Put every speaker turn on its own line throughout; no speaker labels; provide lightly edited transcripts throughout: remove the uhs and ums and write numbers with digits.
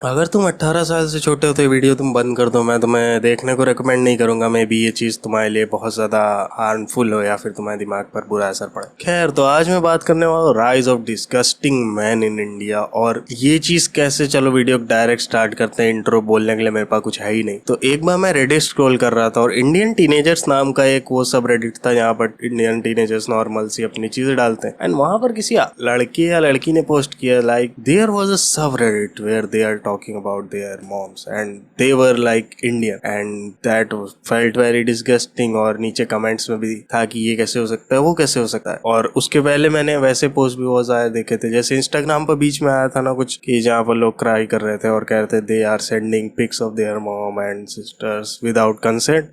अगर तुम 18 साल से छोटे हो तो ये वीडियो तुम बंद कर दो। मैं तुम्हें देखने को रेकमेंड नहीं करूंगा। मे बी ये चीज़ तुम्हारे लिए बहुत ज़्यादा हार्मफुल हो या फिर तुम्हारे दिमाग पर बुरा असर पड़े। खैर, तो आज मैं बात करने वाला हूँ rise of disgusting man in India. और ये चीज़ कैसे, चलो वीडियो डायरेक्ट स्टार्ट करते हैं। इंट्रो बोलने के लिए मेरे पास कुछ है ही नहीं। तो एक बार मैं रेडिट स्क्रॉल कर रहा था और इंडियन टीनेजर्स नाम का एक वो सब रेडिट था जहाँ पर इंडियन टीनेजर्स नॉर्मल सी अपनी चीज़ें डालते हैं। एंड वहाँ पर किसी लड़के या लड़की ने पोस्ट किया like there was a subreddit where they are talking about their moms and they were like Indian and that felt very disgusting। और नीचे कमेंट्स में भी था कि ये कैसे हो सकता है, वो कैसे हो सकता है। और उसके पहले मैंने वैसे पोस्ट भी बहुत ज़्यादा देखे थे, जैसे इंस्टाग्राम पर बीच में आया था ना कुछ कि जहाँ पर लोग क्राई कर रहे थे और कह रहे थे they are sending pics of their mom and sisters without consent.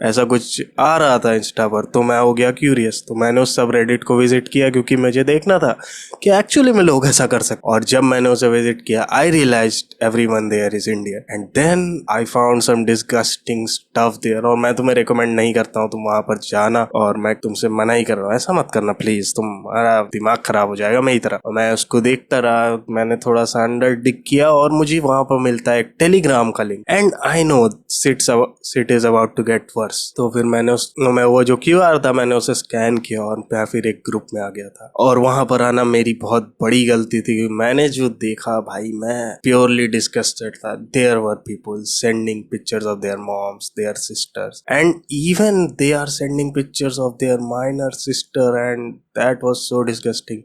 ऐसा कुछ आ रहा था इंस्टा पर, तो मैं हो गया क्यूरियस। तो मैंने उस सब रेडिट को विजिट किया क्योंकि मुझे देखना था कि एक्चुअली में लोग ऐसा कर सकते। और जब मैंने उसे विजिट किया I realised everyone there is Indian and then I found some disgusting stuff there. और मैं तुम्हें रिकमेंड नहीं करता हूँ तुम वहां पर जाना, और मैं तुमसे मना ही कर रहा हूँ, ऐसा मत करना प्लीज, तुम्हारा दिमाग खराब हो जाएगा मेरी तरह। और मैं उसको देखता रहा, मैंने थोड़ा सा अंडर डिग किया और मुझे वहां पर मिलता है एक टेलीग्राम का link and I know shit is about to get worse. तो फिर मैं वो जो QR था मैंने उसे स्कैन किया और मैं फिर एक ग्रुप में आ गया था। और वहां पर आना मेरी बहुत बड़ी गलती थी। मैंने जो देखा भाई, मैं प्योरली डिस्गस्टेड था। There were people sending pictures of their moms, their sisters and even they are sending pictures of their minor sister and that was so disgusting.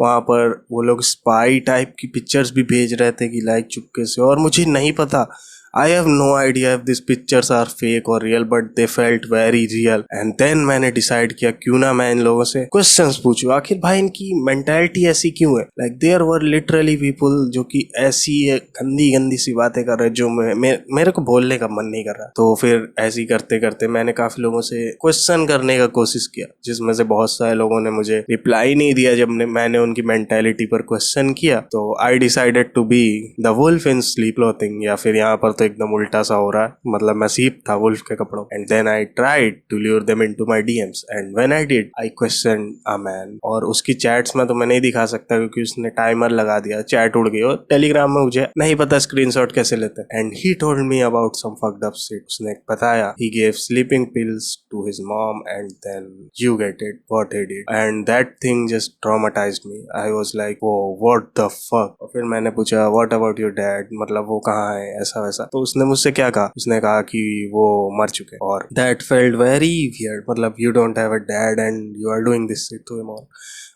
वहाँ पर वो लोग स्पाई टाइप की पिक्चर्स भी भेज रहे थे कि लाइक चुपके से, और मुझे नहीं पता, I have no idea if these pictures are fake or real, but they felt very real. And then मैंने डिसाइड किया क्यों ना मैं इन लोगों से क्वेश्चंस पूछूं, आखिर भाई इनकी मेंटालिटी ऐसी क्यों है। Like there were literally people जो कि ऐसी गंदी गंदी सी बातें कर रहे जो मेरे को बोलने का मन नहीं कर रहा। तो फिर ऐसी करते करते मैंने काफी लोगों से क्वेश्चन करने का कोशिश किया, जिसमें से बहुत सारे लोगों ने मुझे रिप्लाई नहीं दिया जब मैंने उनकी मेंटालिटी पर क्वेश्चन किया। तो I decided to be the wolf in sleep clothing, या फिर यहाँ पर तो एकदम उल्टा सा हो रहा है, मतलब मैं सीप था वुल्फ के कपड़ों। And then I tried to lure them into my DMs and when I did I question a man. और उसकी चैट्स में तो मैं नहीं दिखा सकता क्योंकि उसने टाइमर लगा दिया, चैट उड़ गई। और टेलीग्राम में मुझे नहीं पता स्क्रीनशॉट कैसे लेते हैं। And he told me about some fucked up shit. उसने बताया he gave sleeping pills to his mom and then you get it what he did and that thing just traumatised me. I was like वो what the fuck. और फिर मैंने पूछा what about your dad, मतलब वो कहाँ है, ऐसा वैसा। तो उसने मुझसे क्या कहा, उसने कहा कि वो मर चुके। और दैट फेल्ट वेरी वियर्ड, मतलब you don't have a dad and you are doing this shit to him. और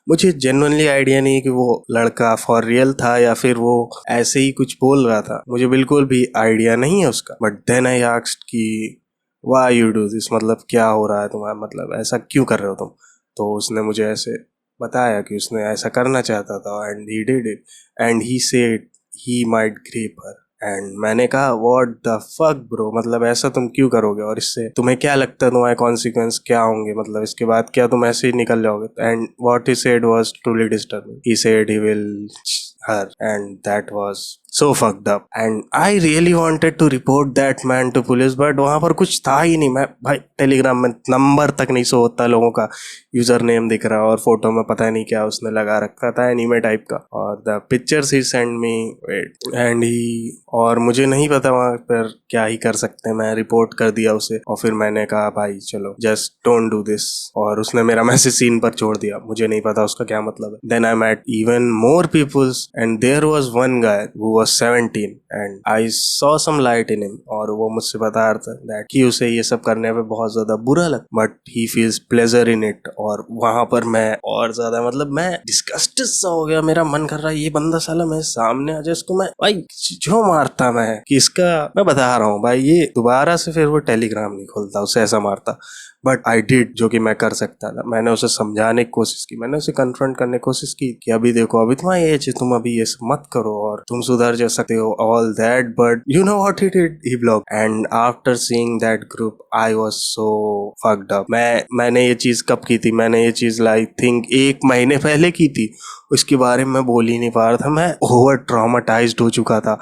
मुझे जेन्युइनली आइडिया नहीं कि वो लड़का फॉर रियल था या फिर वो ऐसे ही कुछ बोल रहा था, मुझे बिल्कुल भी आइडिया नहीं है उसका। बट देन आई आस्क्ड कि व्हाई यू डू दिस, मतलब क्या हो रहा है तुम्हारा, मतलब ऐसा क्यों कर रहे हो तुम। तो उसने मुझे ऐसे बताया कि उसने ऐसा करना चाहता था and he did it and he said he might grape her. And मैंने कहा व्हाट द फक ब्रो, मतलब ऐसा तुम क्यों करोगे और इससे तुम्हें क्या लगता है तुम्हारे कॉन्सिक्वेंस क्या होंगे, मतलब इसके बाद क्या तुम ऐसे ही निकल जाओगे। And what he said was truly disturbing. He said he will her and that was so fucked up and I really wanted to report that man to police, but वहाँ पर कुछ था ही नहीं। मैं भाई टेलीग्राम में नंबर तक नहीं शो होता, लोगों का यूजर नेम दिख रहा और फोटो में पता नहीं क्या उसने लगा रखा था एनीमे टाइप का, और the pictures he send me and he, और मुझे नहीं पता वहाँ पर क्या ही कर सकते हैं। मैं रिपोर्ट कर दिया उसे और फिर मैंने कहा भाई चलो जस्ट डोंट डू दिस, और उसने मेरा मैसेज सीन पर छोड़ दिया, मुझे नहीं पता उसका क्या मतलब है। Then I met even more peoples and there was one guy who was 17 and I saw some light in him, और वो मुझसे बता रहा था that कि उसे ये सब करने पे बहुत ज्यादा बुरा लगा but he feels pleasure in it। और वहां पर मैं और ज्यादा, मतलब मैं डिस्गस्टेड सा हो गया, मेरा मन कर रहा है ये बंदा साला मेरे सामने आ जाए, इसको मैं भाई जो मारता मैं कि इसका, मैं बता रहा हूँ भाई ये दोबारा से फिर वो टेलीग्राम नहीं खोलता, उसे ऐसा मारता। बट आई डिड जो कि मैं कर सकता था, मैंने उसे समझाने की कोशिश की, मैंने उसे कन्फ्रंट करने की कोशिश की कि अभी देखो अभी तुम्हारी एज है, तुम अभी ये सब मत करो और तुम सुधर जा सकते हो all that. But you know what he did, he block. And after seeing that group I was so fucked up. मैंने ये चीज कब की थी, मैंने ये चीज आई थिंक 1 महीने पहले की थी, उसके बारे में बोल ही नहीं पा रहा था, मैं ओवर ट्रॉमेटाइज्ड हो चुका था।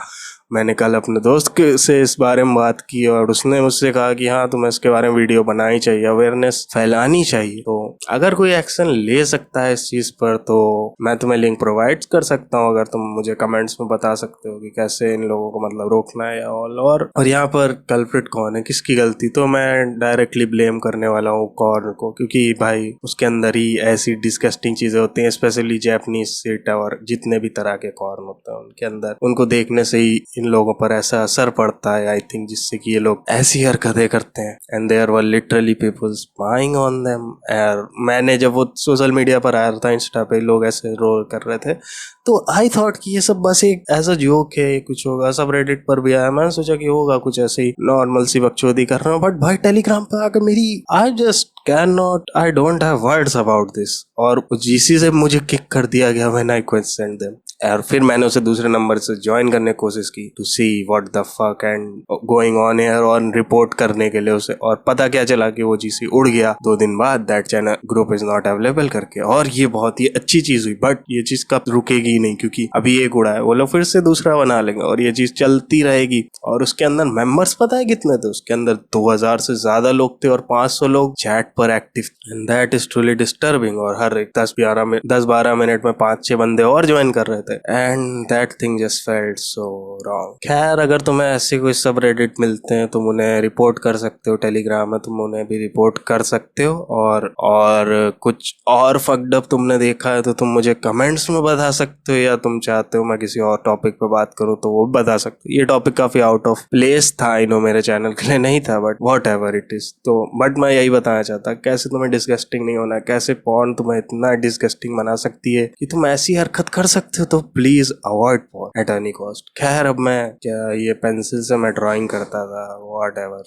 मैंने कल अपने दोस्त से इस बारे में बात की और उसने मुझसे कहा कि हाँ तुम्हें इसके बारे में वीडियो बनानी चाहिए, अवेयरनेस फैलानी चाहिए। तो अगर कोई एक्शन ले सकता है इस चीज पर तो मैं तुम्हें लिंक प्रोवाइड कर सकता हूँ, अगर तुम मुझे कमेंट्स में बता सकते हो कि कैसे इन लोगों को मतलब रोकना है ऑल। और यहाँ पर कल्प्रिट कौन है, किसकी गलती, तो मैं डायरेक्टली ब्लेम करने वाला हूँ कॉर्न को, क्योंकि भाई उसके अंदर ही ऐसी डिस्गस्टिंग चीजें होती हैं, स्पेशली जैपनीज सिट और जितने भी तरह के कॉर्न होते हैं उनके अंदर, उनको देखने से ही इन लोगों पर ऐसा असर पड़ता है आई थिंक, जिससे कि ये लोग ऐसी हरकतें करते हैं। And there were literally people spying on them. मैंने जब वो सोशल मीडिया पर आया था, इंस्टा पे लोग ऐसे रोल कर रहे थे, तो आई थॉट कि ये सब बस एक एज अ जोक है, कुछ होगा। सब रेडिट पर भी आया, मैंने सोचा कि होगा कुछ ऐसे ही नॉर्मल सी बकचोदी कर रहा हूँ, बट भाई टेलीग्राम पे आकर मेरी I just can not, I don't have words about this. और जीसी से मुझे किक कर दिया गया व्हेन आई क्वेश्चन देम। और फिर मैंने उसे दूसरे नंबर से ज्वाइन करने की कोशिश की to see what the fuck and going on here, और रिपोर्ट करने के लिए उसे। और पता क्या चला कि वो जीसी उड़ गया 2 दिन बाद, that channel group is not available करके। और ये बहुत ही अच्छी चीज हुई, बट ये चीज कब रुकेगी ही नहीं, क्योंकि अभी एक उड़ा है, वो लोग फिर से दूसरा बना लेंगे और ये चीज चलती रहेगी। और उसके अंदर मेंबर्स पता है कितने थे, उसके अंदर 2000 से ज्यादा लोग थे और 500 लोग चैट पर active, and that is truly disturbing. और हर एक 10-12 मिनट में 5-6 बंदे और ज्वाइन कर रहे थे, and that thing just felt so wrong. खैर, अगर तुम्हें ऐसे कोई सब रेडिट मिलते हैं तुम उन्हें रिपोर्ट कर सकते हो, टेलीग्राम में तुम उन्हें भी रिपोर्ट कर सकते हो। और कुछ और फक्ड अप तुमने देखा है तो तुम मुझे कमेंट्स में बता सकते हो, या तुम चाहते हो मैं किसी और टॉपिक पे बात करूं तो वो बता सकते हो। ये टॉपिक काफी आउट ऑफ प्लेस था, आई नो मेरे चैनल के लिए नहीं था, but what ever it is. तो बट मैं यही बताना चाहता, कैसे तुम्हें डिस्गस्टिंग नहीं होना, कैसे पॉर्न तुम्हें इतना डिस्गस्टिंग बना सकती है कि तुम ऐसी हरकत कर सकते हो, तो please avoid porn at any cost. खैर, अब मैं क्या ये पेंसिल से मैं ड्राइंग करता था, वॉट एवर।